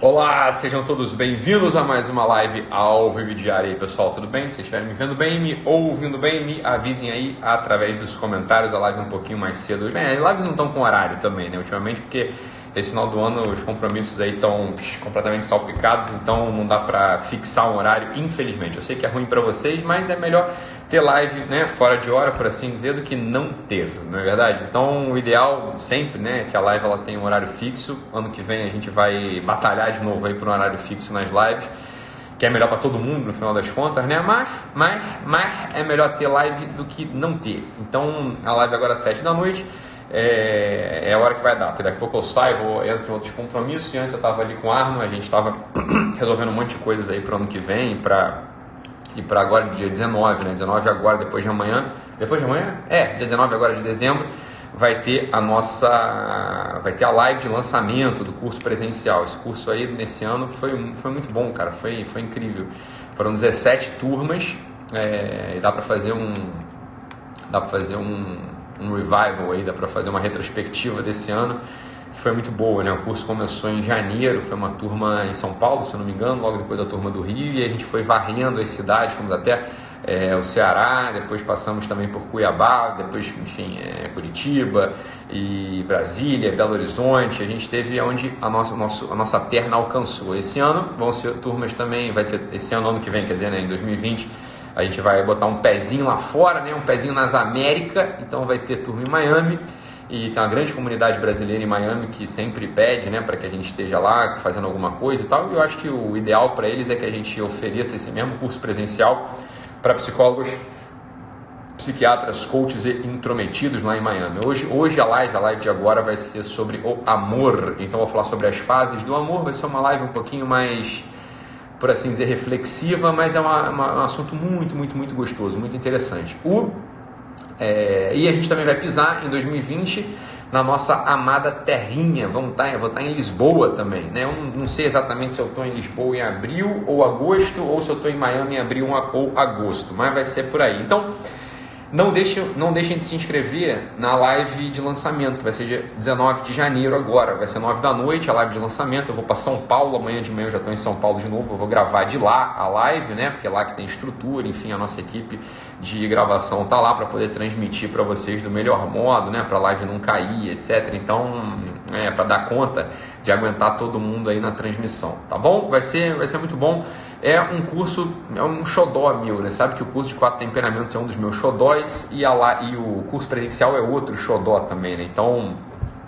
Olá, sejam todos bem-vindos a mais uma live ao vivo diária aí, pessoal, tudo bem? Se estiverem me vendo bem, me ouvindo bem, me avisem aí através dos comentários, a live um pouquinho mais cedo. Bem, as lives não estão com horário também, né, ultimamente, porque esse final do ano os compromissos aí estão completamente salpicados, então não dá para fixar um horário, infelizmente. Eu sei que é ruim para vocês, mas é melhor ter live, né, fora de hora, por assim dizer, do que não ter, não é verdade? Então o ideal sempre, né, é que a live ela tenha um horário fixo. Ano que vem a gente vai batalhar de novo aí por um horário fixo nas lives, que é melhor para todo mundo no final das contas, né? Mas é melhor ter live do que não ter. Então a live agora às 7 da noite é a hora que vai dar, porque daqui a pouco eu saio, entro em outros compromissos. E antes eu estava ali com o Arno, a gente estava resolvendo um monte de coisas aí para o ano que vem, e para agora, dia 19, né? 19 agora, depois de amanhã. Depois de amanhã? Dia 19 agora de dezembro, vai ter a live de lançamento do curso presencial. Esse curso aí, nesse ano, foi muito bom, cara. Foi incrível. Foram 17 turmas, e dá para fazer um revival aí, dá para fazer uma retrospectiva desse ano. Foi muito boa, né? O curso começou em janeiro, foi uma turma em São Paulo, se eu não me engano, logo depois da turma do Rio, e a gente foi varrendo as cidades, fomos até o Ceará, depois passamos também por Cuiabá, depois, enfim, Curitiba e Brasília, Belo Horizonte. A gente teve onde a nossa perna alcançou. Esse ano vão ser turmas também, vai ter esse ano que vem, quer dizer, né, em 2020, a gente vai botar um pezinho lá fora, né, um pezinho nas Américas, então vai ter turma em Miami. E tem uma grande comunidade brasileira em Miami que sempre pede, né, para que a gente esteja lá fazendo alguma coisa e tal. E eu acho que o ideal para eles é que a gente ofereça esse mesmo curso presencial para psicólogos, psiquiatras, coaches e intrometidos lá em Miami. Hoje a live de agora vai ser sobre o amor. Então eu vou falar sobre as fases do amor. Vai ser uma live um pouquinho mais, por assim dizer, reflexiva, mas é um assunto muito gostoso, muito interessante. E a gente também vai pisar em 2020 na nossa amada terrinha. Eu vou estar em Lisboa também, né? Eu não sei exatamente se eu estou em Lisboa em abril ou agosto, ou se eu estou em Miami em abril ou agosto, mas vai ser por aí. Então não deixem de se inscrever na live de lançamento, que vai ser dia 19 de janeiro agora, vai ser 9 da noite a live de lançamento. Eu vou para São Paulo, amanhã de manhã eu já estou em São Paulo de novo, eu vou gravar de lá a live, né, porque é lá que tem estrutura, enfim, a nossa equipe de gravação está lá para poder transmitir para vocês do melhor modo, né, para a live não cair, etc. Então, para dar conta de aguentar todo mundo aí na transmissão, tá bom? Vai ser muito bom. É um curso, é um xodó meu, né? Sabe que o curso de 4 temperamentos é um dos meus xodóis e o curso presencial é outro xodó também, né? Então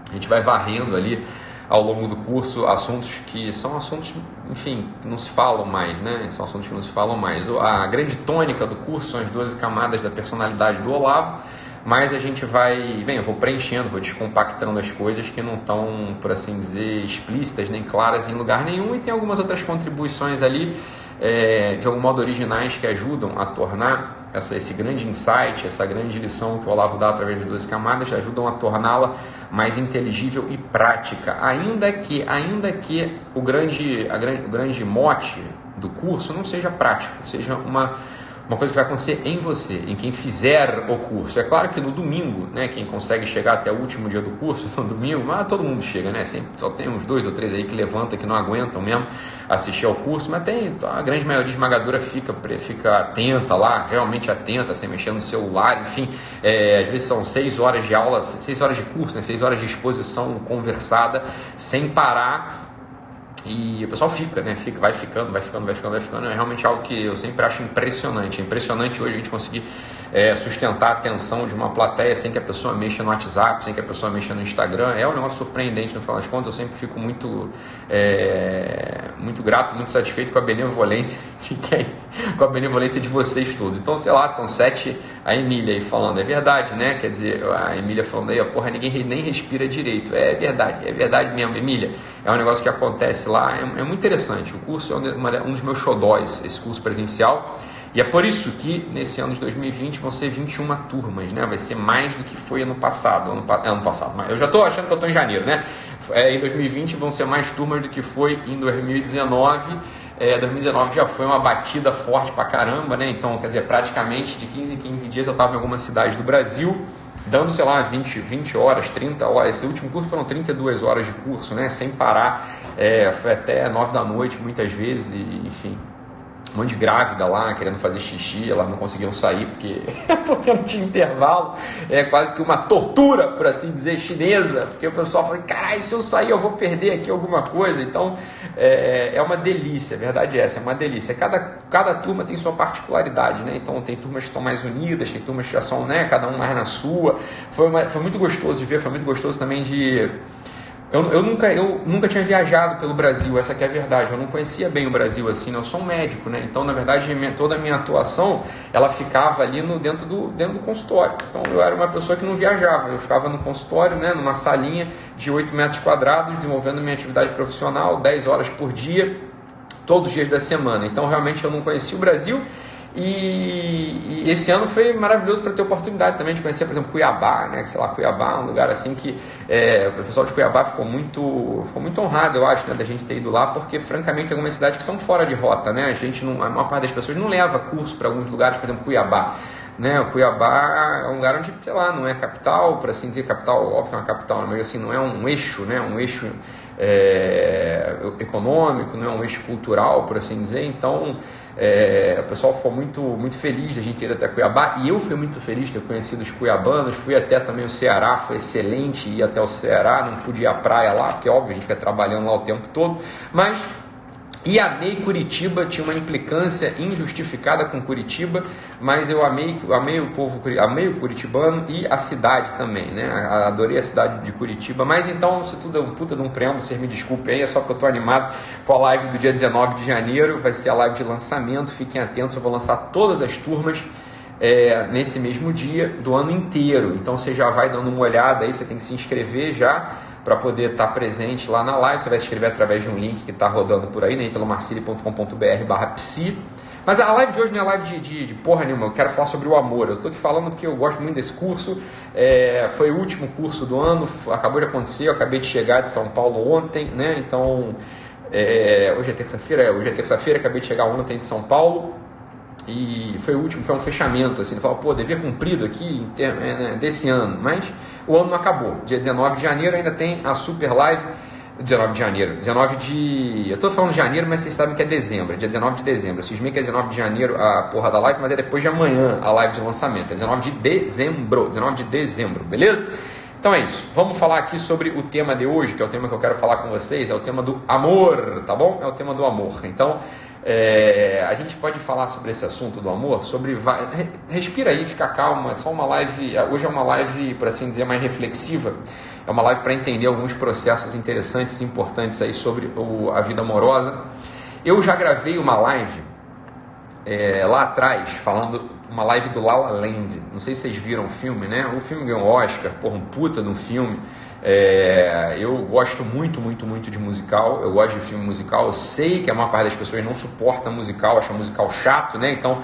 a gente vai varrendo ali ao longo do curso assuntos que são assuntos, enfim, que não se falam mais, né? São assuntos que não se falam mais. A grande tônica do curso são as 12 camadas da personalidade do Olavo, mas a gente eu vou preenchendo, vou descompactando as coisas que não estão, por assim dizer, explícitas nem claras em lugar nenhum, e tem algumas outras contribuições ali, de algum modo originais, que ajudam a tornar esse grande insight, essa grande lição que o Olavo dá através de 12 camadas, ajudam a torná-la mais inteligível e prática, ainda que o grande mote do curso não seja prático, seja uma coisa que vai acontecer em você, em quem fizer o curso. É claro que no domingo, né, quem consegue chegar até o último dia do curso, no domingo, mas todo mundo chega, né? Sempre, só tem uns 2 ou 3 aí que levanta, que não aguentam mesmo assistir ao curso, mas a grande maioria esmagadora fica atenta lá, realmente atenta, sem mexer no celular, enfim. Às vezes são 6 horas de aula, 6 horas de curso, né, 6 horas de exposição conversada, sem parar. E o pessoal vai ficando. É realmente algo que eu sempre acho impressionante. É impressionante hoje a gente conseguir sustentar a atenção de uma plateia sem que a pessoa mexa no WhatsApp, sem que a pessoa mexa no Instagram. É um negócio surpreendente, no final das contas. Eu sempre fico muito grato, muito satisfeito com a benevolência de vocês todos. Então, sei lá, são 7, a Emília aí falando, é verdade, né? Quer dizer, a Emília falando aí, porra, ninguém nem respira direito. É verdade mesmo, Emília. É um negócio que acontece lá, é muito interessante. O curso é um dos meus xodóis, esse curso presencial. E é por isso que nesse ano de 2020 vão ser 21 turmas, né? Vai ser mais do que foi ano passado. Ano passado, mas eu já estou achando que eu estou em janeiro, né? Em 2020 vão ser mais turmas do que foi em 2019. 2019 já foi uma batida forte pra caramba, né? Então, quer dizer, praticamente de 15 em 15 dias eu estava em alguma cidade do Brasil. dando, sei lá, 20 horas, 30 horas. Esse último curso foram 32 horas de curso, né, sem parar, foi até 9 da noite muitas vezes, e, enfim, um monte de grávida lá querendo fazer xixi, elas não conseguiam sair porque não tinha intervalo, quase que uma tortura, por assim dizer, chinesa, porque o pessoal fala, caralho, se eu sair eu vou perder aqui alguma coisa. Então é uma delícia, a verdade é essa, é uma delícia. Cada turma tem sua particularidade, né? Então tem turmas que estão mais unidas, tem turmas que já são, né, cada um mais na sua. Foi muito gostoso de ver, foi muito gostoso também de... Eu nunca tinha viajado pelo Brasil, essa que é a verdade. Eu não conhecia bem o Brasil assim, né? Eu sou um médico, né? Então, na verdade, toda a minha atuação, ela ficava ali dentro do consultório. Então, eu era uma pessoa que não viajava. Eu ficava no consultório, né? Numa salinha de 8 metros quadrados, desenvolvendo minha atividade profissional, 10 horas por dia, todos os dias da semana. Então, realmente, eu não conhecia o Brasil. E esse ano foi maravilhoso para ter oportunidade também de conhecer, por exemplo, Cuiabá, né? Sei lá, Cuiabá é um lugar assim que o pessoal de Cuiabá ficou muito honrado, eu acho, né, da gente ter ido lá, porque francamente algumas cidades que são fora de rota, né? A maior parte das pessoas não leva curso para alguns lugares, por exemplo, Cuiabá. Né, o Cuiabá é um lugar onde, sei lá, não é capital, por assim dizer, capital, óbvio que é uma capital, mas assim, não é um eixo, né, um eixo econômico, não é um eixo cultural, por assim dizer. Então o pessoal ficou muito feliz de a gente ir até Cuiabá, e eu fui muito feliz de ter conhecido os cuiabanos. Fui até também o Ceará, foi excelente ir até o Ceará, não pude ir à praia lá, porque óbvio, a gente fica trabalhando lá o tempo todo, mas... E amei Curitiba, tinha uma implicância injustificada com Curitiba, mas eu amei o povo, amei o curitibano e a cidade também, né? Adorei a cidade de Curitiba. Mas então, isso tudo é um puta de um preâmbulo, vocês me desculpem aí, é só que eu tô animado com a live do dia 19 de janeiro, vai ser a live de lançamento, fiquem atentos, eu vou lançar todas as turmas nesse mesmo dia do ano inteiro. Então você já vai dando uma olhada aí, você tem que se inscrever já, para poder estar presente lá na live. Você vai se inscrever através de um link que está rodando por aí, né, pelo marcili.com.br/psi. Mas a live de hoje não é live de porra nenhuma, eu quero falar sobre o amor. Eu estou aqui falando porque eu gosto muito desse curso, foi o último curso do ano, acabou de acontecer, eu acabei de chegar de São Paulo ontem, né, então hoje é terça-feira, acabei de chegar ontem de São Paulo. E foi o último, foi um fechamento, assim, falou, pô, devia cumprido aqui desse ano, mas o ano não acabou. Dia 19 de janeiro ainda tem a super live, 19 de janeiro, eu tô falando de janeiro, mas vocês sabem que é dezembro, dia 19 de dezembro, vocês veem que é 19 de janeiro a porra da live, mas é depois de amanhã a live de lançamento, é 19 de dezembro, beleza? Então é isso, vamos falar aqui sobre o tema de hoje, que é o tema que eu quero falar com vocês, é o tema do amor, tá bom? É o tema do amor. Então, a gente pode falar sobre esse assunto do amor, respira aí, fica calma, é só uma live, hoje é uma live, por assim dizer, mais reflexiva, é uma live para entender alguns processos interessantes e importantes aí sobre a vida amorosa. Eu já gravei uma live lá atrás, uma live do La La Land, não sei se vocês viram o filme, né? O filme ganhou Oscar, porra, um puta de um filme. Eu gosto muito de musical, eu gosto de filme musical, eu sei que a maior parte das pessoas não suporta musical, acha musical chato, né? Então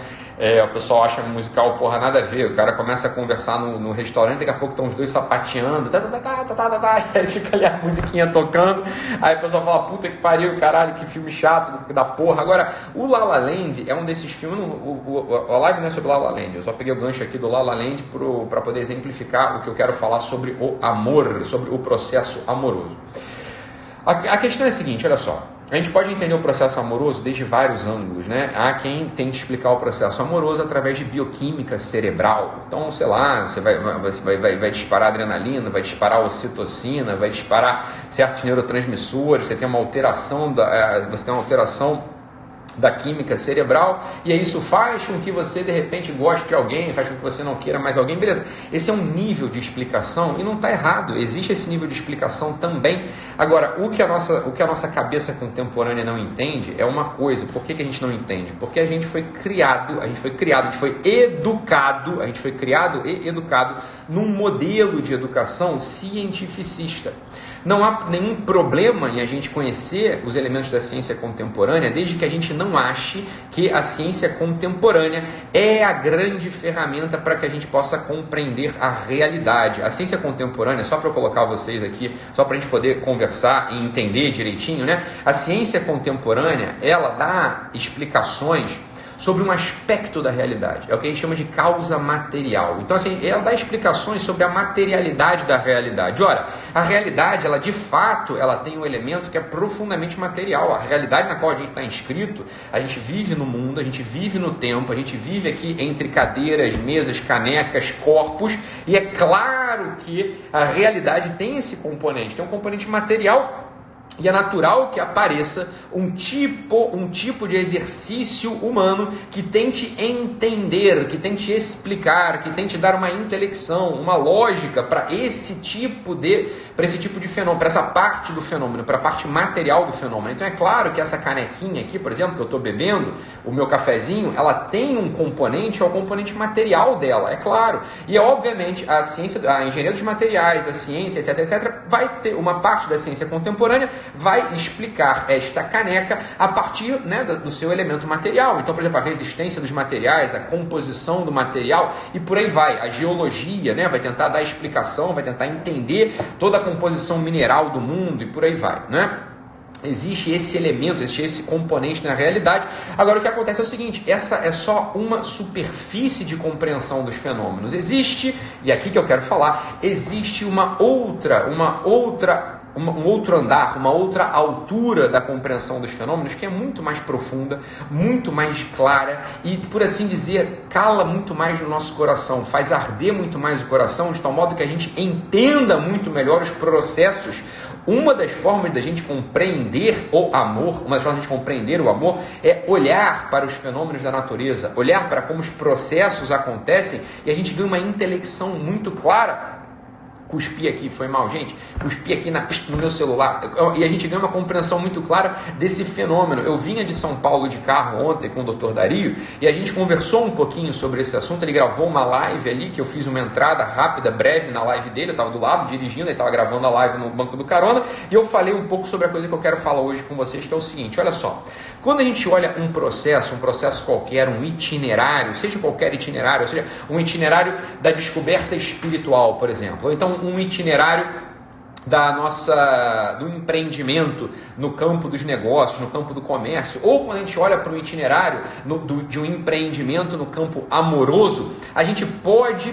o pessoal acha musical, porra, nada a ver, o cara começa a conversar no restaurante, daqui a pouco estão os dois sapateando, e aí fica ali a musiquinha tocando, aí o pessoal fala, puta que pariu, caralho, que filme chato da porra. Agora, o La La Land é um desses filmes, a live não é sobre La La Land, eu só peguei o gancho aqui do La La Land para poder exemplificar o que eu quero falar sobre o amor, sobre o processo amoroso. A questão é a seguinte, olha só, a gente pode entender o processo amoroso desde vários ângulos, né? Há quem tente explicar o processo amoroso através de bioquímica cerebral. Então, sei lá, você vai disparar adrenalina, vai disparar ocitocina, vai disparar certos neurotransmissores, você tem uma alteração da química cerebral, e aí isso faz com que você de repente goste de alguém, faz com que você não queira mais alguém, beleza. Esse é um nível de explicação e não está errado, existe esse nível de explicação também. Agora, o que a nossa cabeça contemporânea não entende é uma coisa. Por que a gente não entende? Porque a gente foi criado, a gente foi criado e educado num modelo de educação cientificista. Não há nenhum problema em a gente conhecer os elementos da ciência contemporânea, desde que a gente não ache que a ciência contemporânea é a grande ferramenta para que a gente possa compreender a realidade. A ciência contemporânea, só para eu colocar vocês aqui, só para a gente poder conversar e entender direitinho, né? A ciência contemporânea, ela dá explicações sobre um aspecto da realidade. É o que a gente chama de causa material. Então, assim, ela dá explicações sobre a materialidade da realidade. Ora, a realidade, ela de fato, ela tem um elemento que é profundamente material. A realidade na qual a gente está inscrito, a gente vive no mundo, a gente vive no tempo, a gente vive aqui entre cadeiras, mesas, canecas, corpos, e é claro que a realidade tem esse componente, tem um componente material. E é natural que apareça um tipo de exercício humano que tente entender, que tente explicar, que tente dar uma intelecção, uma lógica para esse tipo de fenômeno, para essa parte do fenômeno, para a parte material do fenômeno. Então é claro que essa canequinha aqui, por exemplo, que eu estou bebendo, o meu cafezinho, ela tem um componente, é o componente material dela, é claro. E obviamente a ciência, a engenharia dos materiais, a ciência, etc, vai ter uma parte da ciência contemporânea, vai explicar esta caneca a partir, né, do seu elemento material. Então, por exemplo, a resistência dos materiais, a composição do material e por aí vai. A geologia, né, vai tentar dar explicação, vai tentar entender toda a composição mineral do mundo e por aí vai, né? Existe esse elemento, existe esse componente na realidade. Agora, o que acontece é o seguinte, essa é só uma superfície de compreensão dos fenômenos. Existe, e aqui que eu quero falar, existe um outro andar, uma outra altura da compreensão dos fenômenos que é muito mais profunda, muito mais clara e, por assim dizer, cala muito mais no nosso coração, faz arder muito mais o coração, de tal modo que a gente entenda muito melhor os processos. Uma das formas da gente compreender o amor, uma das formas de compreender o amor é olhar para os fenômenos da natureza, olhar para como os processos acontecem e a gente ganha uma intelecção muito clara. Cuspi aqui, foi mal, gente. Cuspi aqui no meu celular. E a gente ganha uma compreensão muito clara desse fenômeno. Eu vinha de São Paulo de carro ontem com o Dr. Dario e a gente conversou um pouquinho sobre esse assunto. Ele gravou uma live ali, que eu fiz uma entrada rápida, breve na live dele. Eu estava do lado, dirigindo, ele estava gravando a live no banco do carona. E eu falei um pouco sobre a coisa que eu quero falar hoje com vocês, que é o seguinte, olha só. Quando a gente olha um processo qualquer, um itinerário, seja qualquer itinerário, ou seja, um itinerário da descoberta espiritual, por exemplo, ou então um itinerário do empreendimento no campo dos negócios, no campo do comércio, ou quando a gente olha para um itinerário de um empreendimento no campo amoroso, a gente pode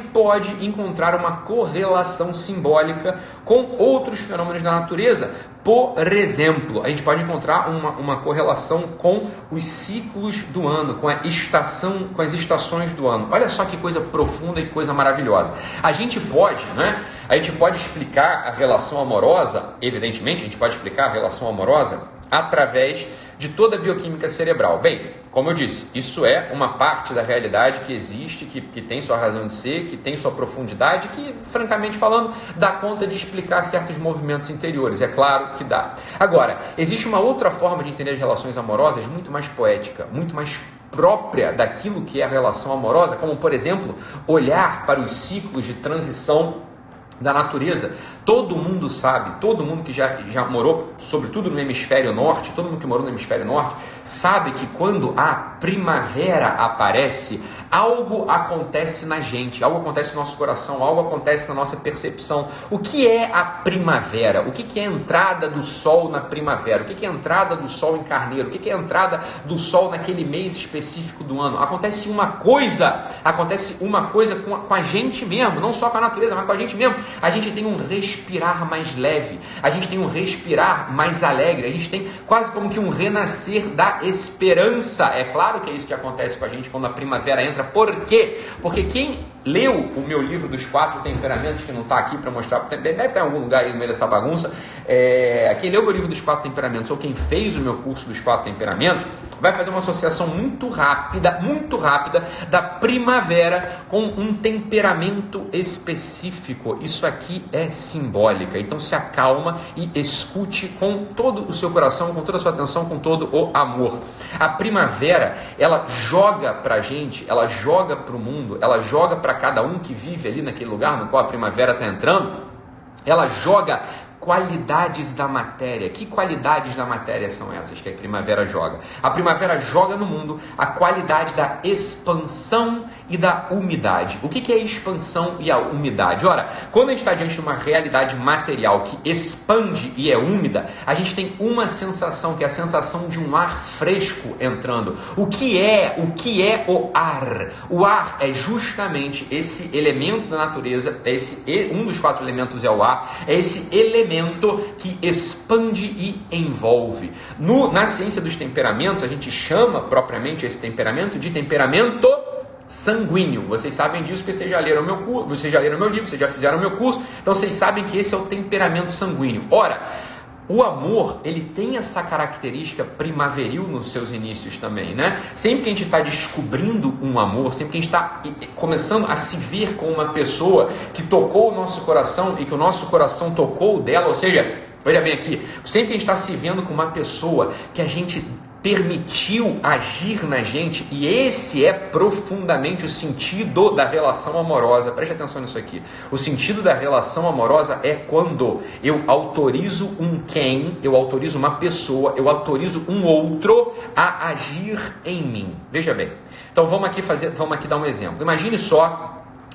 encontrar uma correlação simbólica com outros fenômenos da natureza. Por exemplo, a gente pode encontrar uma correlação com os ciclos do ano, com as estações do ano. Olha só que coisa profunda e que coisa maravilhosa. A gente pode explicar a relação amorosa, evidentemente, a gente pode explicar a relação amorosa através de toda a bioquímica cerebral. Bem, como eu disse, isso é uma parte da realidade que existe, que tem sua razão de ser, que tem sua profundidade, que, francamente falando, dá conta de explicar certos movimentos interiores. É claro que dá. Agora, existe uma outra forma de entender as relações amorosas muito mais poética, muito mais própria daquilo que é a relação amorosa, como, por exemplo, olhar para os ciclos de transição da natureza. Todo mundo sabe, todo mundo que já morou, sobretudo no hemisfério norte, todo mundo que morou no hemisfério norte, sabe que quando a primavera aparece, algo acontece na gente, algo acontece no nosso coração, algo acontece na nossa percepção. O que é a primavera? O que é a entrada do sol na primavera? O que é a entrada do sol em Carneiro? O que é a entrada do sol naquele mês específico do ano? Acontece uma coisa com a gente mesmo, não só com a natureza, mas com a gente mesmo. A gente tem um respirar mais leve, a gente tem um respirar mais alegre, a gente tem quase como que um renascer da esperança. É claro que é isso que acontece com a gente quando a primavera entra. Por quê? Porque quem leu o meu livro dos 4 temperamentos, que não está aqui para mostrar, deve estar em algum lugar aí no meio dessa bagunça, quem leu o meu livro dos 4 temperamentos ou quem fez o meu curso dos 4 temperamentos, vai fazer uma associação muito rápida da primavera com um temperamento específico. Isso aqui é simbólica. Então se acalma e escute com todo o seu coração, com toda a sua atenção, com todo o amor. A primavera, ela joga pra gente, ela joga pro mundo, ela joga para cada um que vive ali naquele lugar no qual a primavera está entrando, ela joga qualidades da matéria. Que qualidades da matéria são essas que a primavera joga? A primavera joga no mundo a qualidade da expansão e da umidade. O que é a expansão e a umidade? Ora, quando a gente está diante de uma realidade material que expande e é úmida, a gente tem uma sensação, que é a sensação de um ar fresco entrando. O que é o ar? O ar é justamente esse elemento da natureza, um dos 4 elementos é o ar, é esse elemento que expande e envolve. Na ciência dos temperamentos, a gente chama propriamente esse temperamento de temperamento sanguíneo. Vocês sabem disso porque vocês já leram meu curso, vocês já leram meu livro, vocês já fizeram meu curso, então vocês sabem que esse é o temperamento sanguíneo. Ora, o amor, ele tem essa característica primaveril nos seus inícios também, né? Sempre que a gente está descobrindo um amor, sempre que a gente está começando a se ver com uma pessoa que tocou o nosso coração e que o nosso coração tocou dela, ou seja, olha bem aqui, sempre que a gente está se vendo com uma pessoa que a gente permitiu agir na gente, e esse é profundamente o sentido da relação amorosa. Preste atenção nisso aqui. O sentido da relação amorosa é quando eu autorizo eu autorizo uma pessoa, eu autorizo um outro a agir em mim. Veja bem. Então vamos aqui dar um exemplo. Imagine só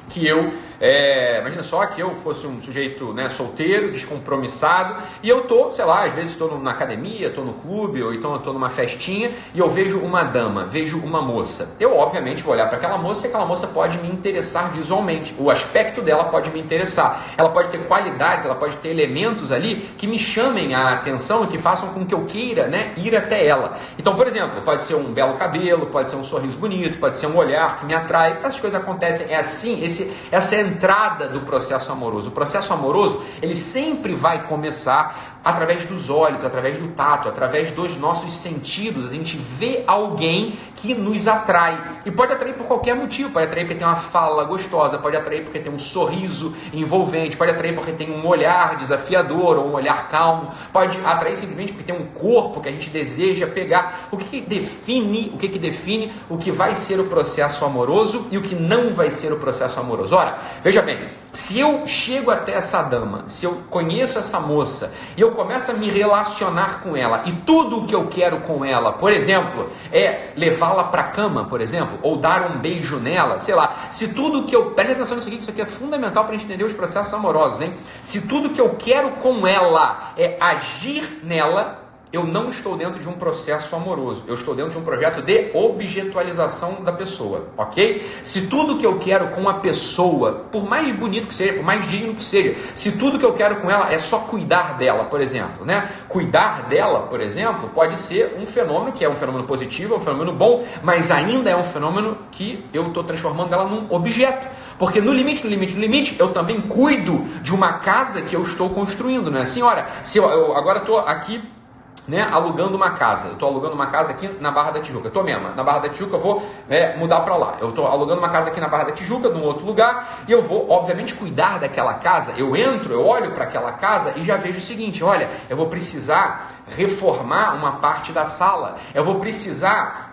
que eu fosse um sujeito, né, solteiro, descompromissado, e eu às vezes estou na academia, estou no clube, ou então estou numa festinha, e eu vejo uma dama, vejo uma moça. Eu, obviamente, vou olhar para aquela moça, e aquela moça pode me interessar visualmente. O aspecto dela pode me interessar. Ela pode ter qualidades, ela pode ter elementos ali que me chamem a atenção e que façam com que eu queira, né, ir até ela. Então, por exemplo, pode ser um belo cabelo, pode ser um sorriso bonito, pode ser um olhar que me atrai. Essas coisas acontecem, é assim, essa é a entrada do processo amoroso. O processo amoroso, ele sempre vai começar através dos olhos, através do tato, através dos nossos sentidos. A gente vê alguém que nos atrai. E pode atrair por qualquer motivo. Pode atrair porque tem uma fala gostosa, pode atrair porque tem um sorriso envolvente, pode atrair porque tem um olhar desafiador ou um olhar calmo, pode atrair simplesmente porque tem um corpo que a gente deseja pegar. O que define o que vai ser o processo amoroso e o que não vai ser o processo amoroso? Ora, veja bem, se eu chego até essa dama, se eu conheço essa moça e eu começo a me relacionar com ela e tudo o que eu quero com ela, por exemplo, é levá-la para a cama, por exemplo, ou dar um beijo nela, sei lá, se tudo que eu... Preste atenção nisso aqui, que isso aqui é fundamental para a gente entender os processos amorosos, hein? Se tudo que eu quero com ela é agir nela, eu não estou dentro de um processo amoroso, eu estou dentro de um projeto de objetualização da pessoa, ok? Se tudo que eu quero com a pessoa, por mais bonito que seja, por mais digno que seja, se tudo que eu quero com ela é só cuidar dela, por exemplo, né? Cuidar dela, por exemplo, pode ser um fenômeno que é um fenômeno positivo, é um fenômeno bom, mas ainda é um fenômeno que eu estou transformando ela num objeto. Porque no limite, eu também cuido de uma casa que eu estou construindo, não é assim? Ora, se eu agora estou aqui, né, alugando uma casa. Eu estou alugando uma casa aqui na Barra da Tijuca. Estou mesmo, na Barra da Tijuca eu vou mudar para lá. Eu estou alugando uma casa aqui na Barra da Tijuca, num outro lugar, e eu vou, obviamente, cuidar daquela casa. Eu olho para aquela casa e já vejo o seguinte, olha, eu vou precisar reformar uma parte da sala. Eu vou precisar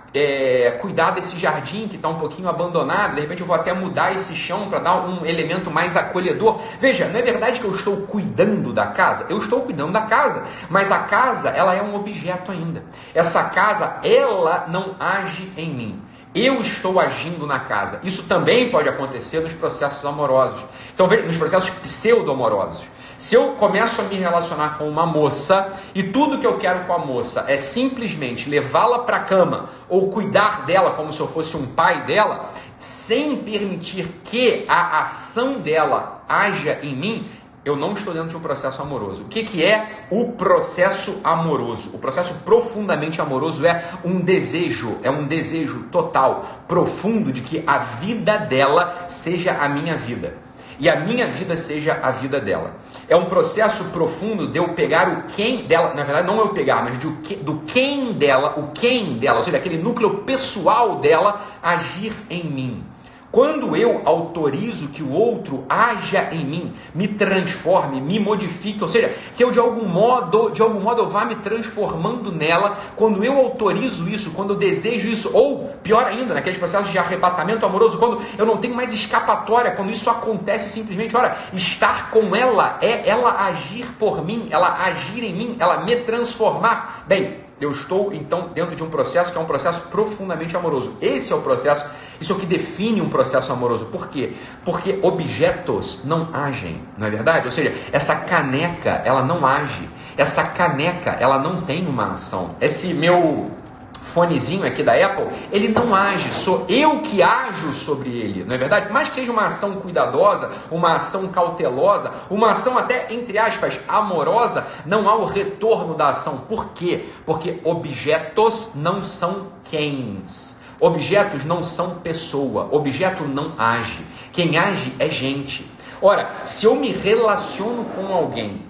cuidar desse jardim que está um pouquinho abandonado, de repente eu vou até mudar esse chão para dar um elemento mais acolhedor. Veja, não é verdade que eu estou cuidando da casa? Eu estou cuidando da casa, mas a casa, ela é um objeto ainda. Essa casa, ela não age em mim. Eu estou agindo na casa. Isso também pode acontecer nos processos amorosos. Então, veja, nos processos pseudo-amorosos. Se eu começo a me relacionar com uma moça e tudo que eu quero com a moça é simplesmente levá-la para a cama ou cuidar dela como se eu fosse um pai dela, sem permitir que a ação dela haja em mim, eu não estou dentro de um processo amoroso. O que é o processo amoroso? O processo profundamente amoroso é um desejo total, profundo de que a vida dela seja a minha vida. E a minha vida seja a vida dela. É um processo profundo de eu pegar o quem dela, na verdade não eu pegar, mas do quem dela, ou seja, aquele núcleo pessoal dela agir em mim. Quando eu autorizo que o outro haja em mim, me transforme, me modifique, ou seja, que eu de algum modo eu vá me transformando nela, quando eu autorizo isso, quando eu desejo isso, ou pior ainda, naqueles processos de arrebatamento amoroso, quando eu não tenho mais escapatória, quando isso acontece simplesmente, olha, estar com ela é ela agir por mim, ela agir em mim, ela me transformar. Bem, eu estou então dentro de um processo que é um processo profundamente amoroso. Esse é o processo, isso é o que define um processo amoroso. Por quê? Porque objetos não agem, não é verdade? Ou seja, essa caneca, ela não age. Essa caneca, ela não tem uma ação. Esse meu fonezinho aqui da Apple, ele não age, sou eu que ajo sobre ele, não é verdade? Por mais que seja uma ação cuidadosa, uma ação cautelosa, uma ação até, entre aspas, amorosa, não há o retorno da ação. Por quê? Porque objetos não são quens. Objetos não são pessoa, objeto não age. Quem age é gente. Ora, se eu me relaciono com alguém,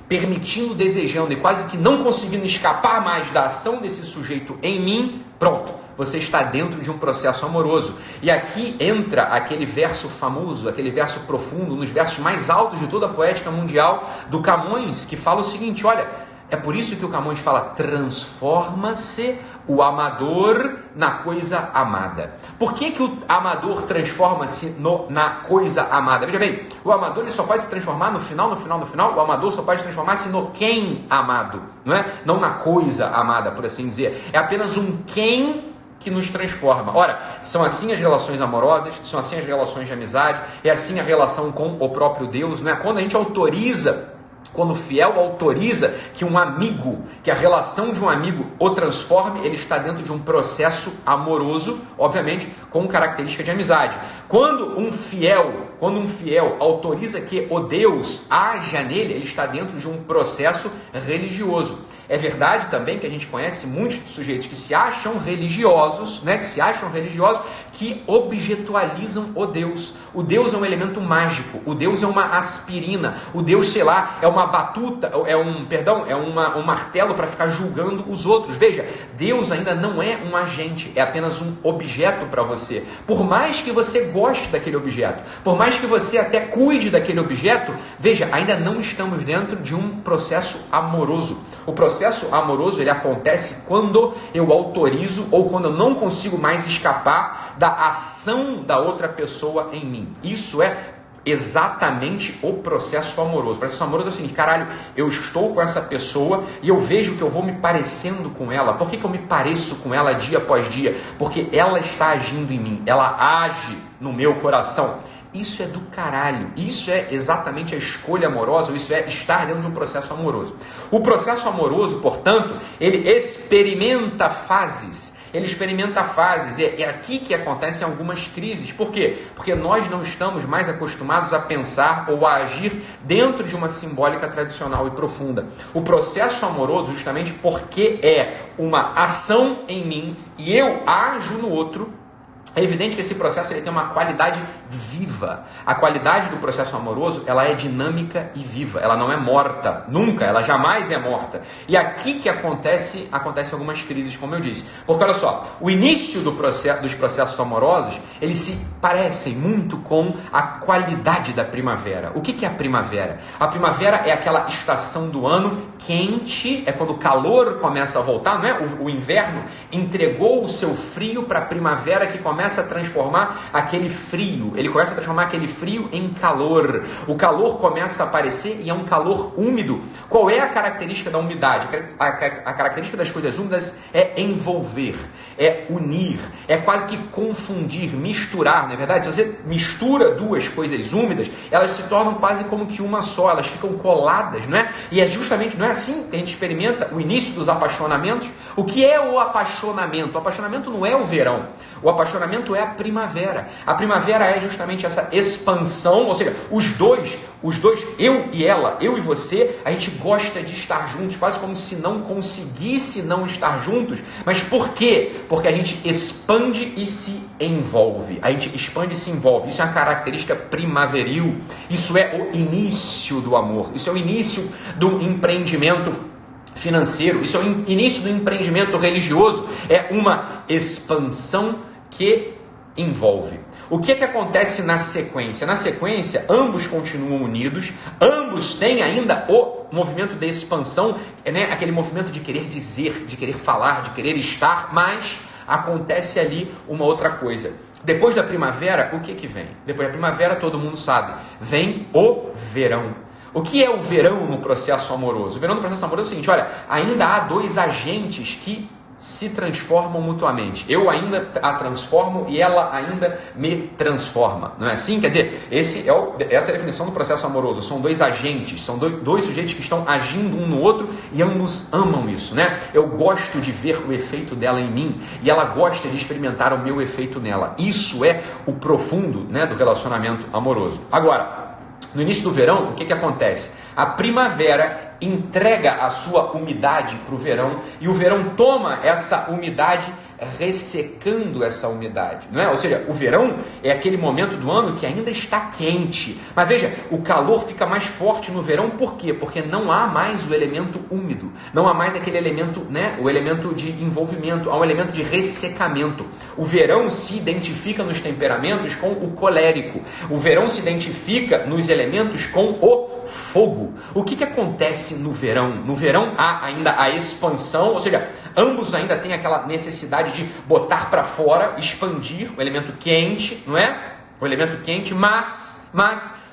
permitindo, desejando e quase que não conseguindo escapar mais da ação desse sujeito em mim, pronto, você está dentro de um processo amoroso. E aqui entra aquele verso famoso, aquele verso profundo, um dos versos mais altos de toda a poética mundial, do Camões, que fala o seguinte, olha, é por isso que o Camões fala, transforma-se o amador na coisa amada. Por que o amador transforma-se na coisa amada? Veja bem, o amador ele só pode se transformar no final, o amador só pode transformar-se no quem amado, não é? Não na coisa amada, por assim dizer. É apenas um quem que nos transforma. Ora, são assim as relações amorosas, são assim as relações de amizade, é assim a relação com o próprio Deus, não é? Quando a gente autoriza, quando o fiel autoriza que um amigo, que a relação de um amigo o transforme, ele está dentro de um processo amoroso, obviamente, com característica de amizade. Quando um fiel autoriza que o Deus haja nele, ele está dentro de um processo religioso. É verdade também que a gente conhece muitos sujeitos que se acham religiosos, né? Que objetualizam o Deus. O Deus é um elemento mágico, o Deus é uma aspirina, o Deus, sei lá, é uma batuta, um martelo para ficar julgando os outros. Veja, Deus ainda não é um agente, é apenas um objeto para você. Por mais que você goste daquele objeto, por mais que você até cuide daquele objeto, veja, ainda não estamos dentro de um processo amoroso. O processo amoroso ele acontece quando eu autorizo ou quando eu não consigo mais escapar da ação da outra pessoa em mim. Isso é exatamente o processo amoroso. O processo amoroso é o seguinte, caralho, eu estou com essa pessoa e eu vejo que eu vou me parecendo com ela. Por que eu me pareço com ela dia após dia? Porque ela está agindo em mim, ela age no meu coração. Isso é do caralho, isso é exatamente a escolha amorosa, isso é estar dentro de um processo amoroso. O processo amoroso, portanto, ele experimenta fases, é aqui que acontecem algumas crises. Por quê? Porque nós não estamos mais acostumados a pensar ou a agir dentro de uma simbólica tradicional e profunda. O processo amoroso, justamente porque é uma ação em mim e eu ajo no outro, é evidente que esse processo ele tem uma qualidade viva. A qualidade do processo amoroso, ela é dinâmica e viva. Ela não é morta, nunca, ela jamais é morta. E aqui que acontecem algumas crises, como eu disse. Porque olha só, o início dos processos amorosos, eles se parecem muito com a qualidade da primavera. O que é a primavera? A primavera é aquela estação do ano quente, é quando o calor começa a voltar, não é? O inverno entregou o seu frio para a primavera que começa a transformar aquele frio. Ele começa a transformar aquele frio em calor. O calor começa a aparecer e é um calor úmido. Qual é a característica da umidade? A característica das coisas úmidas é envolver, é unir, é quase que confundir, misturar, não é verdade? Se você mistura duas coisas úmidas, elas se tornam quase como que uma só, elas ficam coladas, não é? E é justamente, não é assim que a gente experimenta o início dos apaixonamentos? O que é o apaixonamento? O apaixonamento não é o verão. O apaixonamento é a primavera. A primavera é justamente essa expansão, ou seja, os dois, eu e ela, eu e você, a gente gosta de estar juntos, quase como se não conseguisse não estar juntos. Mas por quê? Porque a gente expande e se envolve. A gente expande e se envolve. Isso é uma característica primaveril. Isso é o início do amor. Isso é o início do empreendimento financeiro. Isso é o início do empreendimento religioso. É uma expansão que envolve. o que acontece na sequência? Na sequência, ambos continuam unidos, ambos têm ainda o movimento de expansão, né? Aquele movimento de querer dizer, de querer falar, de querer estar, mas acontece ali uma outra coisa. Depois da primavera, o que vem? Depois da primavera, todo mundo sabe, vem o verão. O que é o verão no processo amoroso? O verão no processo amoroso é o seguinte, olha, ainda há dois agentes que se transformam mutuamente. Eu ainda a transformo e ela ainda me transforma. Não é assim? Quer dizer, essa é a definição do processo amoroso. São dois agentes, são dois sujeitos que estão agindo um no outro e ambos amam isso, né? Eu gosto de ver o efeito dela em mim e ela gosta de experimentar o meu efeito nela. Isso é o profundo, né, do relacionamento amoroso. Agora, no início do verão, o que acontece? A primavera entrega a sua umidade para o verão e o verão toma essa umidade ressecando essa umidade, não é? Ou seja, o verão é aquele momento do ano que ainda está quente, mas veja, o calor fica mais forte no verão, por quê? Porque não há mais o elemento úmido, não há mais aquele elemento, né? O elemento de envolvimento, há um elemento de ressecamento. O verão se identifica nos temperamentos com o colérico, o verão se identifica nos elementos com o fogo. O que acontece no verão? No verão há ainda a expansão, ou seja, ambos ainda têm aquela necessidade de botar para fora, expandir o elemento quente, não é? O elemento quente, mas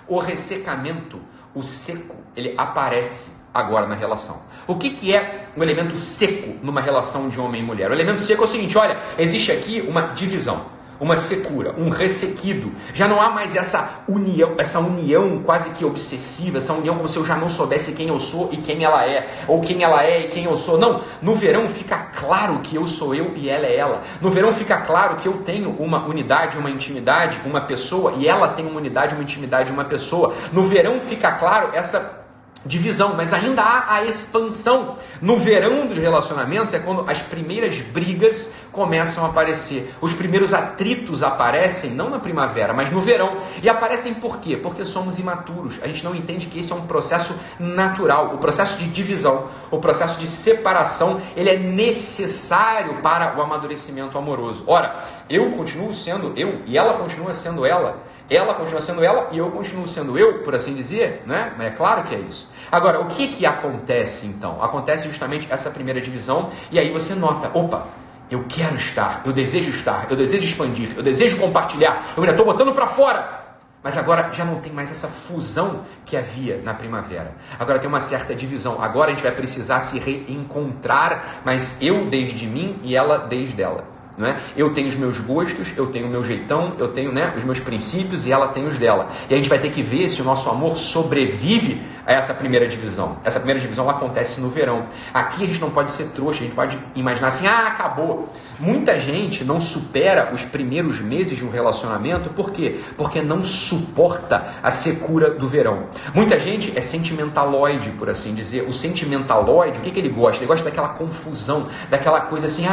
o ressecamento, o seco, ele aparece agora na relação. O que é o elemento seco numa relação de homem e mulher? O elemento seco é o seguinte, olha, existe aqui uma divisão, uma secura, um ressequido. Já não há mais essa união quase que obsessiva, essa união como se eu já não soubesse quem eu sou e quem ela é, ou quem ela é e quem eu sou. Não, no verão fica claro que eu sou eu e ela é ela. No verão fica claro que eu tenho uma unidade, uma intimidade, uma pessoa, e ela tem uma unidade, uma intimidade, uma pessoa. No verão fica claro essa divisão, mas ainda há a expansão. No verão dos relacionamentos é quando as primeiras brigas começam a aparecer. Os primeiros atritos aparecem, não na primavera, mas no verão. E aparecem por quê? Porque somos imaturos. A gente não entende que esse é um processo natural. O processo de divisão, o processo de separação, ele é necessário para o amadurecimento amoroso. Ora, eu continuo sendo eu e ela continua sendo ela. Ela continua sendo ela e eu continuo sendo eu, por assim dizer, né? Mas é claro que é isso. Agora, o que acontece então? Acontece justamente essa primeira divisão e aí você nota, opa, eu quero estar, eu desejo expandir, eu desejo compartilhar, eu ainda estou botando para fora. Mas agora já não tem mais essa fusão que havia na primavera. Agora tem uma certa divisão. Agora a gente vai precisar se reencontrar, mas eu desde mim e ela desde ela. Não é? Eu tenho os meus gostos, eu tenho o meu jeitão, eu tenho, né, os meus princípios e ela tem os dela. E a gente vai ter que ver se o nosso amor sobrevive a essa primeira divisão. Essa primeira divisão ela acontece no verão. Aqui a gente não pode ser trouxa, a gente pode imaginar assim, acabou. Muita gente não supera os primeiros meses de um relacionamento, por quê? Porque não suporta a secura do verão. Muita gente é sentimentaloide, por assim dizer. O sentimentaloide, o que ele gosta? Ele gosta daquela confusão, daquela coisa assim,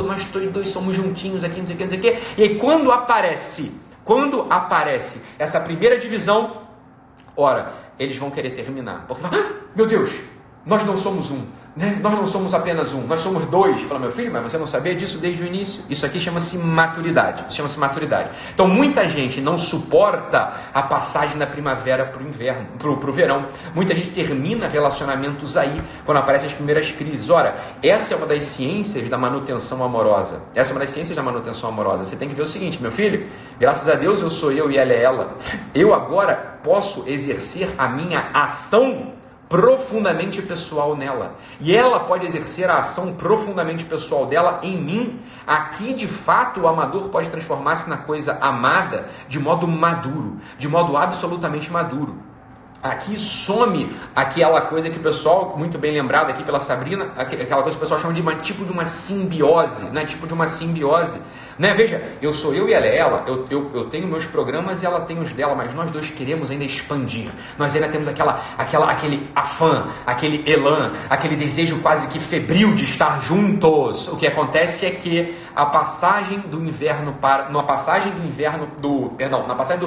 nós dois somos juntinhos aqui, não sei o que. E aí quando aparece essa primeira divisão, ora, eles vão querer terminar. Porque, meu Deus, nós não somos um, né? Nós não somos apenas um, nós somos dois. Fala, meu filho, mas você não sabia disso desde o início? Isso aqui chama-se maturidade. Então, muita gente não suporta a passagem da primavera para o inverno, para o verão. Muita gente termina relacionamentos aí, quando aparecem as primeiras crises. Ora, essa é uma das ciências da manutenção amorosa. Você tem que ver o seguinte, meu filho, graças a Deus eu sou eu e ela é ela. Eu agora posso exercer a minha ação profundamente pessoal nela. E ela pode exercer a ação profundamente pessoal dela em mim. Aqui, de fato, o amador pode transformar-se na coisa amada de modo maduro, de modo absolutamente maduro. Aqui some aquela coisa que o pessoal, muito bem lembrado aqui pela Sabrina, aquela coisa que o pessoal chama de tipo de uma simbiose, né? Né? Veja, eu sou eu e ela é ela, eu tenho meus programas e ela tem os dela, mas nós dois queremos ainda expandir. Nós ainda temos aquele afã, aquele elan, aquele desejo quase que febril de estar juntos. O que acontece é que na passagem do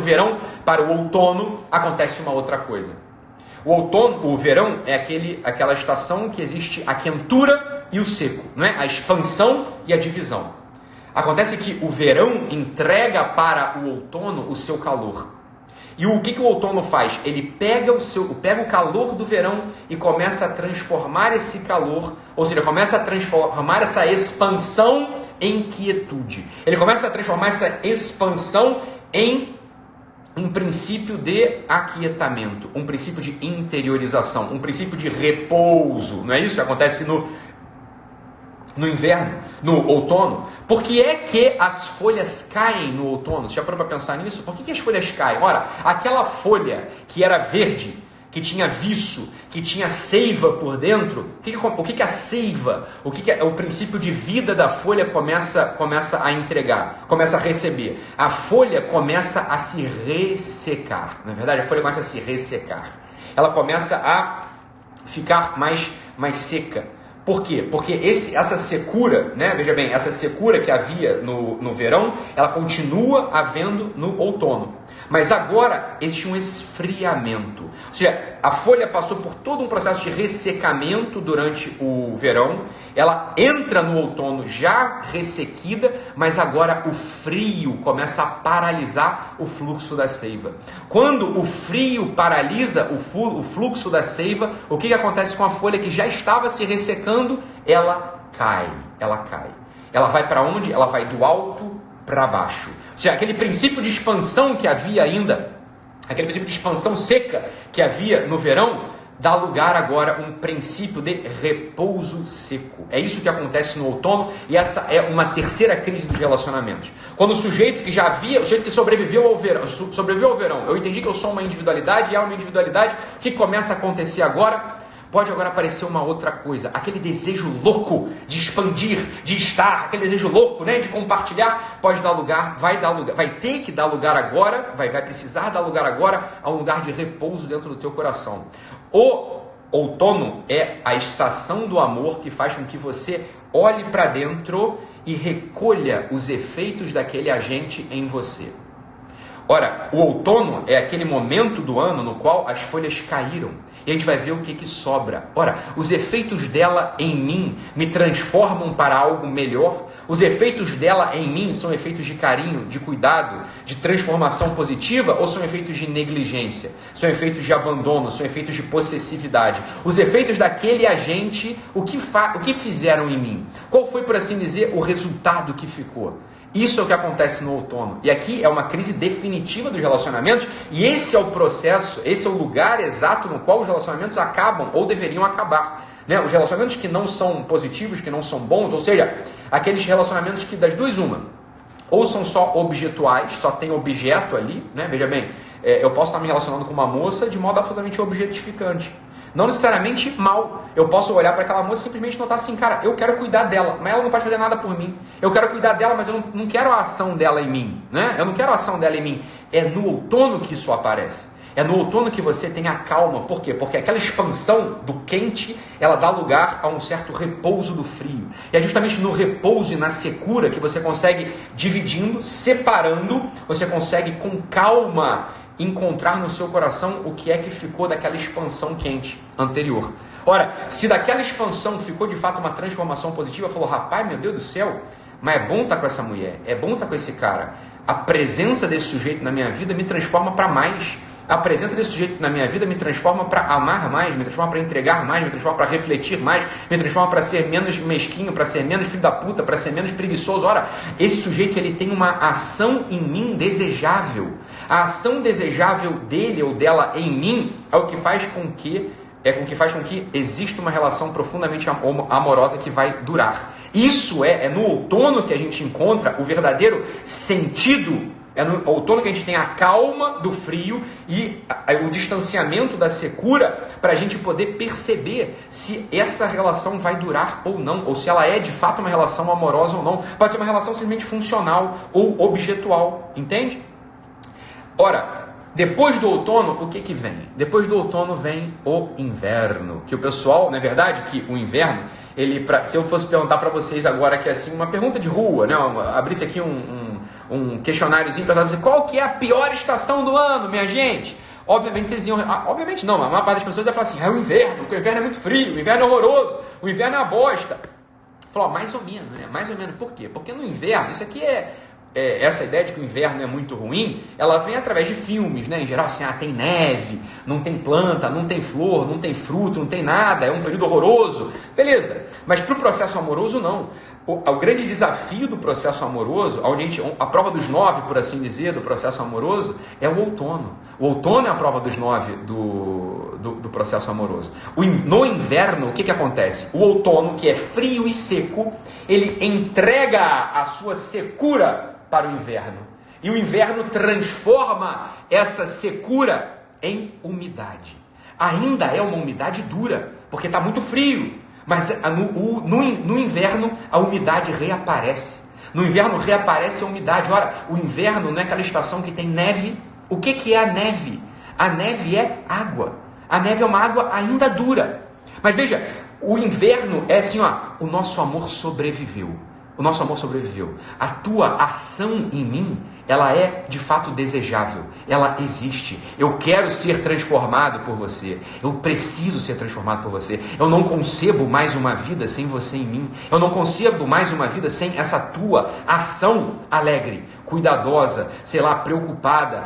verão para o outono, acontece uma outra coisa. O verão é aquela estação que existe a quentura e o seco, não é? A expansão e a divisão. Acontece que o verão entrega para o outono o seu calor. E o que o outono faz? Ele pega o calor do verão e começa a transformar esse calor, ou seja, começa a transformar essa expansão em quietude. Ele começa a transformar essa expansão em um princípio de aquietamento, um princípio de interiorização, um princípio de repouso. Não é isso que acontece no inverno, no outono? Por que é que as folhas caem no outono? Você já parou para pensar nisso? Por que as folhas caem? Ora, aquela folha que era verde, que tinha viço, que tinha seiva por dentro, o que a seiva, o que é o princípio de vida da folha começa a entregar, começa a receber? A folha começa a se ressecar, na verdade a folha começa a se ressecar, ela começa a ficar mais seca. Por quê? Porque essa secura, né? Veja bem, essa secura que havia no verão, ela continua havendo no outono. Mas agora existe um esfriamento. Ou seja, a folha passou por todo um processo de ressecamento durante o verão. Ela entra no outono já ressequida, mas agora o frio começa a paralisar o fluxo da seiva. Quando o frio paralisa o fluxo da seiva, o que acontece com a folha que já estava se ressecando? Ela cai. Ela vai para onde? Ela vai do alto para baixo. Ou seja, aquele princípio de expansão que havia ainda, aquele princípio de expansão seca que havia no verão, dá lugar agora a um princípio de repouso seco. É isso que acontece no outono, e essa é uma terceira crise dos relacionamentos. Quando o sujeito que sobreviveu ao verão, eu entendi que eu sou uma individualidade, e há uma individualidade, o que começa a acontecer agora? Pode agora aparecer uma outra coisa, aquele desejo louco de expandir, de estar, aquele desejo louco, né, de compartilhar, vai ter que dar lugar agora, vai precisar dar lugar agora a um lugar de repouso dentro do teu coração. O outono é a estação do amor que faz com que você olhe para dentro e recolha os efeitos daquele agente em você. Ora, o outono é aquele momento do ano no qual as folhas caíram. E a gente vai ver o que sobra. Ora, os efeitos dela em mim me transformam para algo melhor. Os efeitos dela em mim são efeitos de carinho, de cuidado, de transformação positiva, ou são efeitos de negligência? São efeitos de abandono, são efeitos de possessividade. Os efeitos daquele agente, o que fizeram em mim? Qual foi, por assim dizer, o resultado que ficou? Isso é o que acontece no outono. E aqui é uma crise definitiva dos relacionamentos, e esse é o processo, esse é o lugar exato no qual os relacionamentos acabam ou deveriam acabar. Né? Os relacionamentos que não são positivos, que não são bons, ou seja, aqueles relacionamentos que das duas uma, ou são só objetuais, só tem objeto ali, né? Veja bem, eu posso estar me relacionando com uma moça de modo absolutamente objetificante. Não necessariamente mal. Eu posso olhar para aquela moça e simplesmente notar assim, cara, eu quero cuidar dela, mas ela não pode fazer nada por mim. Eu quero cuidar dela, mas eu não quero a ação dela em mim, né? Eu não quero a ação dela em mim. É no outono que isso aparece. É no outono que você tem a calma. Por quê? Porque aquela expansão do quente, ela dá lugar a um certo repouso do frio. E é justamente no repouso e na secura que você consegue, dividindo, separando, você consegue com calma encontrar no seu coração o que é que ficou daquela expansão quente anterior. Ora, se daquela expansão ficou de fato uma transformação positiva, falou, rapaz, meu Deus do céu, mas é bom estar com essa mulher, é bom estar com esse cara. A presença desse sujeito na minha vida me transforma para mais. A presença desse sujeito na minha vida me transforma para amar mais, me transforma para entregar mais, me transforma para refletir mais, me transforma para ser menos mesquinho, para ser menos filho da puta, para ser menos preguiçoso. Ora, esse sujeito ele tem uma ação em mim desejável. A ação desejável dele ou dela em mim é o que faz com que exista uma relação profundamente amorosa que vai durar. Isso é no outono que a gente encontra o verdadeiro sentido. É no outono que a gente tem a calma do frio e o distanciamento da secura para a gente poder perceber se essa relação vai durar ou não, ou se ela é de fato uma relação amorosa ou não. Pode ser uma relação simplesmente funcional ou objetual, entende? Ora, depois do outono, o que vem? Depois do outono vem o inverno, que o pessoal, não é verdade que o inverno, se eu fosse perguntar para vocês agora que é assim, uma pergunta de rua, né? Abrisse aqui um questionáriozinho para dizer qual que é a pior estação do ano, minha gente? Obviamente vocês iam... obviamente não, a maior parte das pessoas ia falar assim, o inverno, porque o inverno é muito frio, o inverno é horroroso, o inverno é uma bosta. Falou, mais ou menos, né? Mais ou menos. Por quê? Porque no inverno, isso aqui essa ideia de que o inverno é muito ruim, ela vem através de filmes, né? Em geral, assim, tem neve, não tem planta, não tem flor, não tem fruto, não tem nada, é um período horroroso. Beleza, mas para o processo amoroso, não. O grande desafio do processo amoroso, a prova dos 9, por assim dizer, do processo amoroso, é o outono. O outono é a prova dos 9 do processo amoroso. No inverno, o que acontece? O outono, que é frio e seco, ele entrega a sua secura para o inverno. E o inverno transforma essa secura em umidade. Ainda é uma umidade dura, porque está muito frio. Mas no inverno a umidade reaparece. No inverno reaparece a umidade. Ora, o inverno não é aquela estação que tem neve. O que é a neve? A neve é água. A neve é uma água ainda dura. Mas veja, o inverno é assim, o nosso amor sobreviveu. O nosso amor sobreviveu. A tua ação em mim, ela é de fato desejável. Ela existe. Eu quero ser transformado por você. Eu preciso ser transformado por você. Eu não concebo mais uma vida sem você em mim. Eu não concebo mais uma vida sem essa tua ação alegre, cuidadosa, preocupada,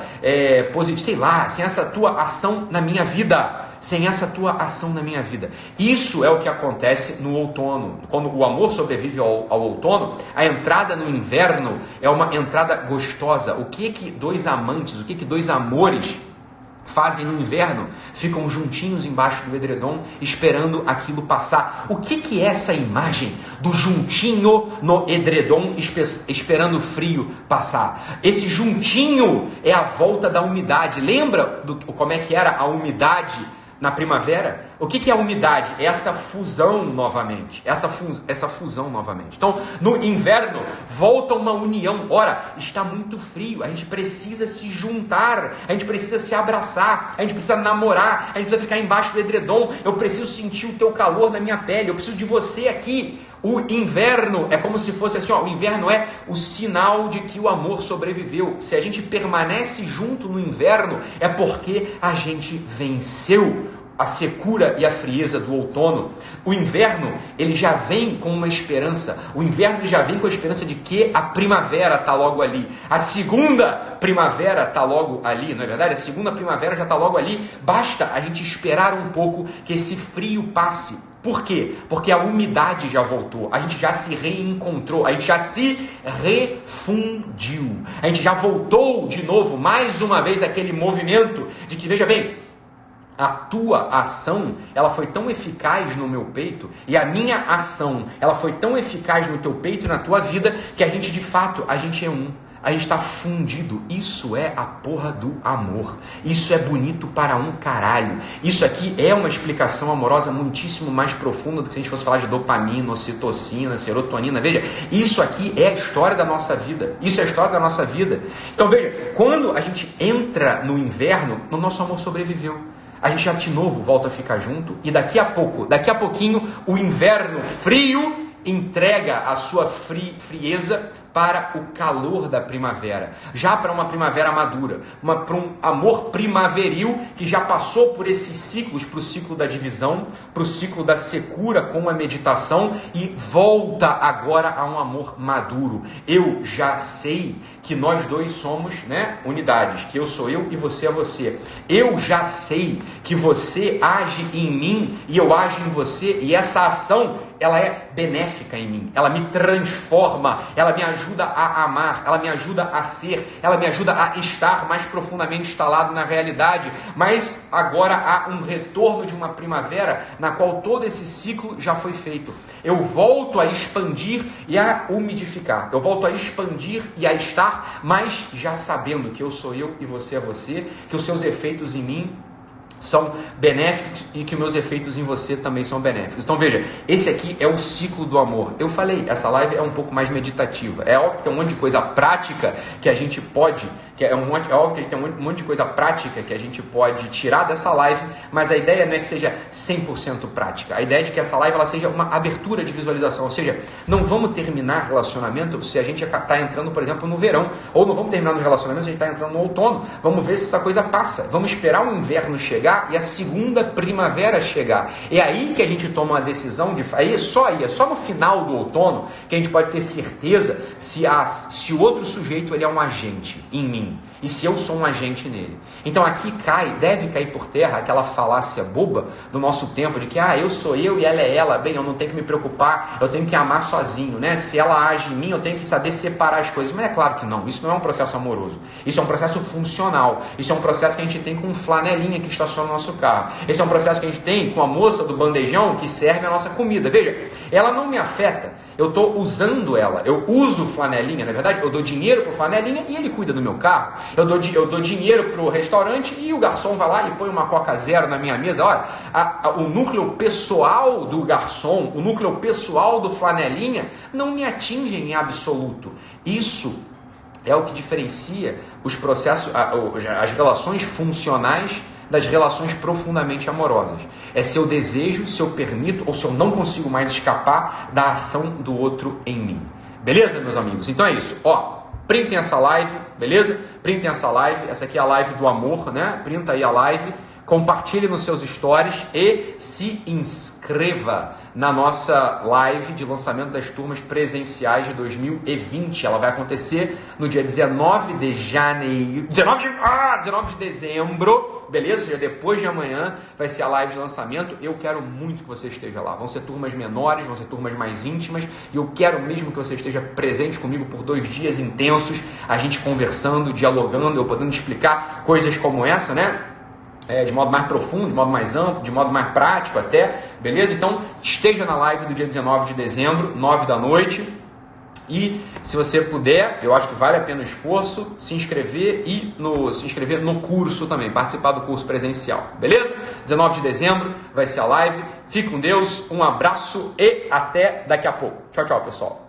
positiva, sem essa tua ação na minha vida. Sem essa tua ação na minha vida. Isso é o que acontece no outono. Quando o amor sobrevive ao outono, a entrada no inverno é uma entrada gostosa. O que dois amantes, o que dois amores fazem no inverno? Ficam juntinhos embaixo do edredom, esperando aquilo passar. O que é essa imagem do juntinho no edredom, esperando o frio passar? Esse juntinho é a volta da umidade. Lembra como é que era a umidade na primavera? O que é a umidade? É essa fusão novamente. Essa fusão novamente. Então, no inverno, volta uma união. Ora, está muito frio. A gente precisa se juntar. A gente precisa se abraçar. A gente precisa namorar. A gente precisa ficar embaixo do edredom. Eu preciso sentir o teu calor na minha pele. Eu preciso de você aqui. O inverno é como se fosse assim, o inverno é o sinal de que o amor sobreviveu. Se a gente permanece junto no inverno, é porque a gente venceu a secura e a frieza do outono. O inverno, ele já vem com uma esperança. O inverno ele já vem com a esperança de que a primavera está logo ali. A segunda primavera está logo ali, não é verdade? A segunda primavera já está logo ali. Basta a gente esperar um pouco que esse frio passe. Por quê? Porque a umidade já voltou, a gente já se reencontrou, a gente já se refundiu, a gente já voltou de novo, mais uma vez, aquele movimento de que, veja bem, a tua ação, ela foi tão eficaz no meu peito, e a minha ação, ela foi tão eficaz no teu peito e na tua vida, que a gente, de fato, a gente é um. A gente está fundido. Isso é a porra do amor. Isso é bonito para um caralho. Isso aqui é uma explicação amorosa muitíssimo mais profunda do que se a gente fosse falar de dopamina, ocitocina, serotonina. Veja, isso aqui é a história da nossa vida. Isso é a história da nossa vida. Então veja, quando a gente entra no inverno, o nosso amor sobreviveu. A gente já de novo volta a ficar junto e daqui a pouquinho, o inverno frio entrega a sua frieza para o calor da primavera, já para uma primavera madura, para um amor primaveril que já passou por esses ciclos, para o ciclo da divisão, para o ciclo da secura com a meditação e volta agora a um amor maduro. Eu já sei que nós dois somos, unidades, que eu sou eu e você é você. Eu já sei que você age em mim e eu ajo em você, e essa ação ela é benéfica em mim, ela me transforma, ela me ajuda a amar, ela me ajuda a ser, ela me ajuda a estar mais profundamente instalado na realidade. Mas agora há um retorno de uma primavera na qual todo esse ciclo já foi feito. Eu volto a expandir e a umidificar, eu volto a expandir e a estar, mas já sabendo que eu sou eu e você é você, que os seus efeitos em mim são benéficos e que meus efeitos em você também são benéficos. Então veja, esse aqui é o ciclo do amor. Eu falei, essa live é um pouco mais meditativa. É óbvio que tem um monte de coisa prática que a gente pode que é óbvio que ele tem um monte de coisa prática que a gente pode tirar dessa live, mas a ideia não é que seja 100% prática. A ideia é de que essa live ela seja uma abertura de visualização, ou seja, não vamos terminar relacionamento se a gente está entrando, por exemplo, no verão, ou não vamos terminar no relacionamento se a gente está entrando no outono. Vamos ver se essa coisa passa. Vamos esperar o inverno chegar e a segunda primavera chegar. É aí que a gente toma uma decisão de... é só no final do outono que a gente pode ter certeza se o outro sujeito ele é um agente em mim e se eu sou um agente nele. Então aqui deve cair por terra aquela falácia boba do nosso tempo de que eu sou eu e ela é ela. Bem, eu não tenho que me preocupar, eu tenho que amar sozinho, né? Se ela age em mim, eu tenho que saber separar as coisas. Mas é claro que não, isso não é um processo amoroso. Isso é um processo funcional. Isso é um processo que a gente tem com um flanelinha que estaciona no nosso carro. Esse é um processo que a gente tem com a moça do bandejão que serve a nossa comida. Veja, ela não me afeta. Eu estou usando ela, eu uso flanelinha, na verdade, eu dou dinheiro para o flanelinha e ele cuida do meu carro. Eu dou dinheiro para o restaurante e o garçom vai lá e põe uma Coca Zero na minha mesa. Olha, o núcleo pessoal do garçom, o núcleo pessoal do flanelinha não me atinge em absoluto. Isso é o que diferencia os processos, as relações funcionais das relações profundamente amorosas. É se eu desejo, se eu permito ou se eu não consigo mais escapar da ação do outro em mim. Beleza, meus amigos? Então é isso. Printem essa live, beleza? Printem essa live. Essa aqui é a live do amor, né? Printa aí a live. Compartilhe nos seus stories e se inscreva na nossa live de lançamento das turmas presenciais de 2020. Ela vai acontecer no dia 19 de janeiro, 19 de dezembro, beleza? Já depois de amanhã vai ser a live de lançamento. Eu quero muito que você esteja lá. Vão ser turmas menores, vão ser turmas mais íntimas e eu quero mesmo que você esteja presente comigo por 2 dias intensos, a gente conversando, dialogando, eu podendo explicar coisas como essa, né? De modo mais profundo, de modo mais amplo, de modo mais prático até, beleza? Então, esteja na live do dia 19 de dezembro, 9 da noite. E se você puder, eu acho que vale a pena o esforço, se inscrever no curso também, participar do curso presencial, beleza? 19 de dezembro vai ser a live. Fique com Deus, um abraço e até daqui a pouco. Tchau, tchau, pessoal.